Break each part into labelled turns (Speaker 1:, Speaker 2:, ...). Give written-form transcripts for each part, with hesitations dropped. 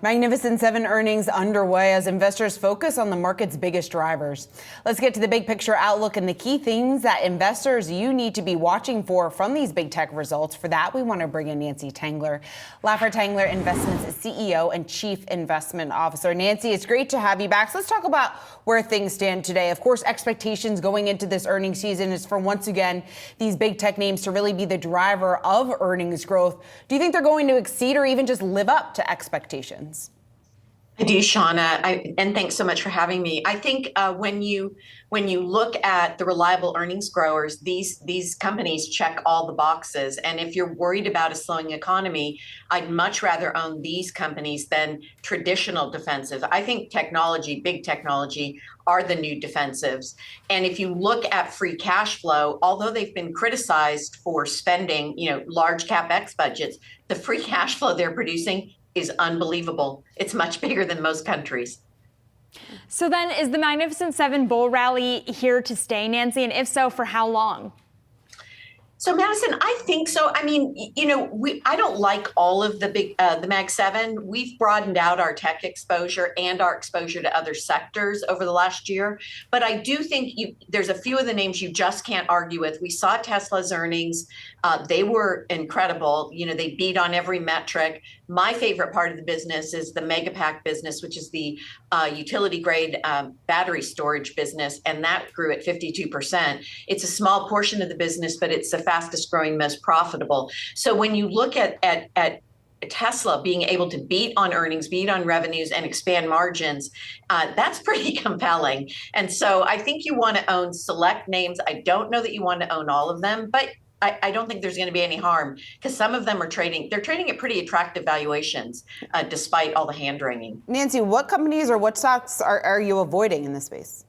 Speaker 1: Magnificent Seven earnings underway as investors focus on the market's biggest drivers. Let's get to the big picture outlook and the key things that investors you need to be watching for from these big tech results. For that, we want to bring in Nancy Tengler, Laffer Tengler Investments CEO and Chief Investment Officer. Nancy, it's great to have you back. So let's talk about where things stand today. Of course, expectations going into this earnings season is for, once again, these big tech names to really be the driver of earnings growth. Do you think they're going to exceed or even just live up to expectations?
Speaker 2: I do, Shauna, and thanks so much for having me. I think when you look at the reliable earnings growers, these companies check all the boxes. And if you're worried about a slowing economy, I'd much rather own these companies than traditional defensive. I think technology, big technology, are the new defensives. And if you look at free cash flow, although they've been criticized for spending, large CapEx budgets, the free cash flow they're producing is unbelievable. It's much bigger than most countries.
Speaker 3: So then, is the Magnificent Seven bull rally here to stay, Nancy? And if so, for how long?
Speaker 2: So Madison, I think so. I mean, I don't like all of the Mag 7. We've broadened out our tech exposure and our exposure to other sectors over the last year. But I do think there's a few of the names you just can't argue with. We saw Tesla's earnings. They were incredible. They beat on every metric. My favorite part of the business is the Megapack business, which is the utility grade battery storage business. And that grew at 52%. It's a small portion of the business, but it's the fastest growing, most profitable. So when you look at Tesla being able to beat on earnings, beat on revenues, and expand margins, that's pretty compelling. And so I think you want to own select names. I don't know that you want to own all of them, but I don't think there's going to be any harm because some of them are trading. They're trading at pretty attractive valuations, despite all the hand-wringing.
Speaker 1: Nancy, what companies or what stocks are you avoiding in this space?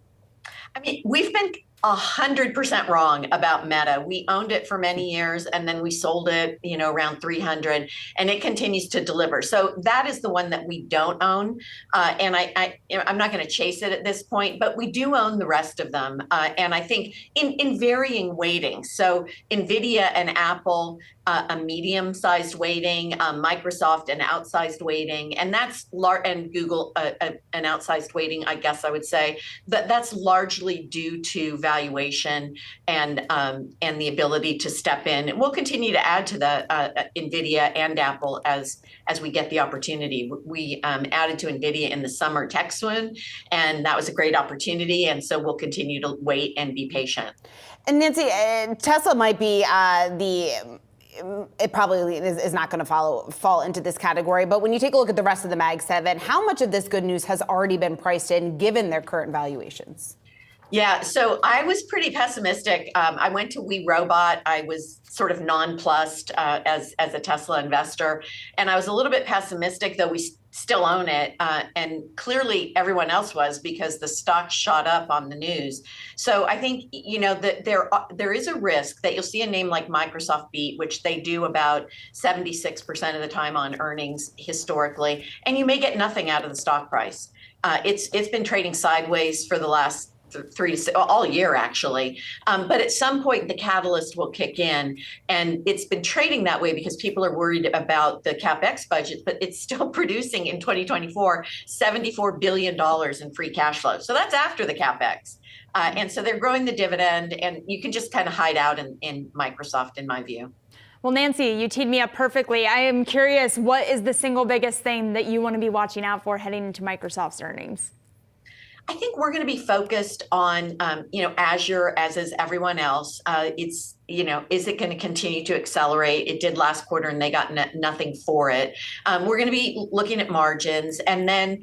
Speaker 2: I mean, we've been 100% wrong about Meta. We owned it for many years and then we sold it, around 300, and it continues to deliver. So that is the one that we don't own. And I'm not going to chase it at this point, but we do own the rest of them. And I think in varying weightings. So Nvidia and Apple, a medium-sized weighting, Microsoft an outsized weighting, and and Google an outsized weighting, I guess I would say. That's largely due to valuation and the ability to step in. And we'll continue to add to the Nvidia and Apple as we get the opportunity. We added to Nvidia in the summer tech swoon, and that was a great opportunity. And so we'll continue to wait and be patient.
Speaker 1: And Nancy, Tesla might be it probably is not going to fall into this category. But when you take a look at the rest of the Mag 7, how much of this good news has already been priced in given their current valuations?
Speaker 2: Yeah, so I was pretty pessimistic. I went to We Robot. I was sort of nonplussed as a Tesla investor. And I was a little bit pessimistic, though we still own it. And clearly everyone else was because the stock shot up on the news. So I think, that there is a risk that you'll see a name like Microsoft beat, which they do about 76% of the time on earnings historically. And you may get nothing out of the stock price. It's been trading sideways for the last all year, actually. But at some point, the catalyst will kick in. And it's been trading that way because people are worried about the CapEx budget, but it's still producing in 2024, $74 billion in free cash flow. So that's after the CapEx. And so they're growing the dividend, and you can just kind of hide out in Microsoft, in my view.
Speaker 3: Well, Nancy, you teed me up perfectly. I am curious, what is the single biggest thing that you want to be watching out for heading into Microsoft's earnings?
Speaker 2: I think we're going to be focused on, Azure, as is everyone else. Is it going to continue to accelerate? It did last quarter, and they got nothing for it. We're going to be looking at margins, and then,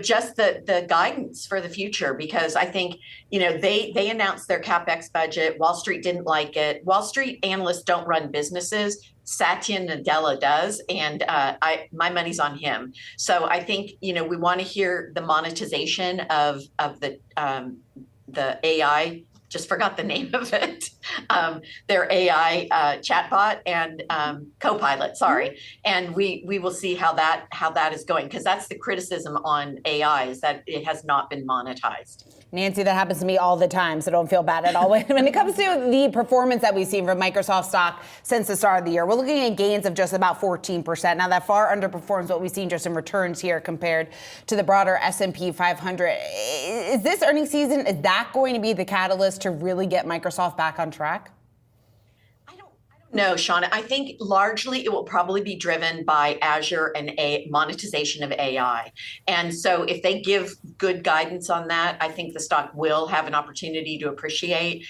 Speaker 2: just the guidance for the future, because I think, they announced their CapEx budget. Wall Street didn't like it. Wall Street analysts don't run businesses. Satya Nadella does, and my money's on him. So I think we want to hear the monetization of the AI just forgot the name of it, their AI chatbot and Copilot, sorry. And we will see how that is going, because that's the criticism on AI, is that it has not been monetized.
Speaker 1: Nancy, that happens to me all the time, so don't feel bad at all. When it comes to the performance that we've seen from Microsoft stock since the start of the year, we're looking at gains of just about 14%. Now, that far underperforms what we've seen just in returns here compared to the broader S&P 500. Is this earnings season, is that going to be the catalyst to really get Microsoft back on track?
Speaker 2: No, Shauna, I think largely it will probably be driven by Azure and monetization of AI. And so if they give good guidance on that, I think the stock will have an opportunity to appreciate.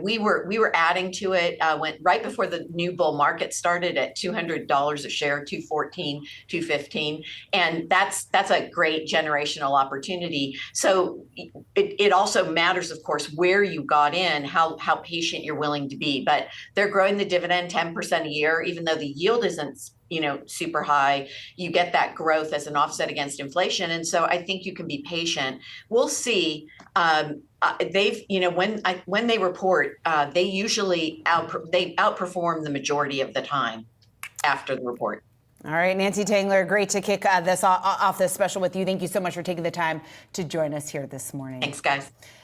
Speaker 2: We were adding to it right before the new bull market started at $200 a share, 214, 215. And that's a great generational opportunity. So it also matters, of course, where you got in, how patient you're willing to be. But they're growing the dividend 10% a year, even though the yield isn't super high. You get that growth as an offset against inflation, and so I think you can be patient. We'll see. They've when they report, they usually outperform the majority of the time after the report.
Speaker 1: All right, Nancy Tengler, great to kick this off this special with you. Thank you so much for taking the time to join us here this morning.
Speaker 2: Thanks, guys.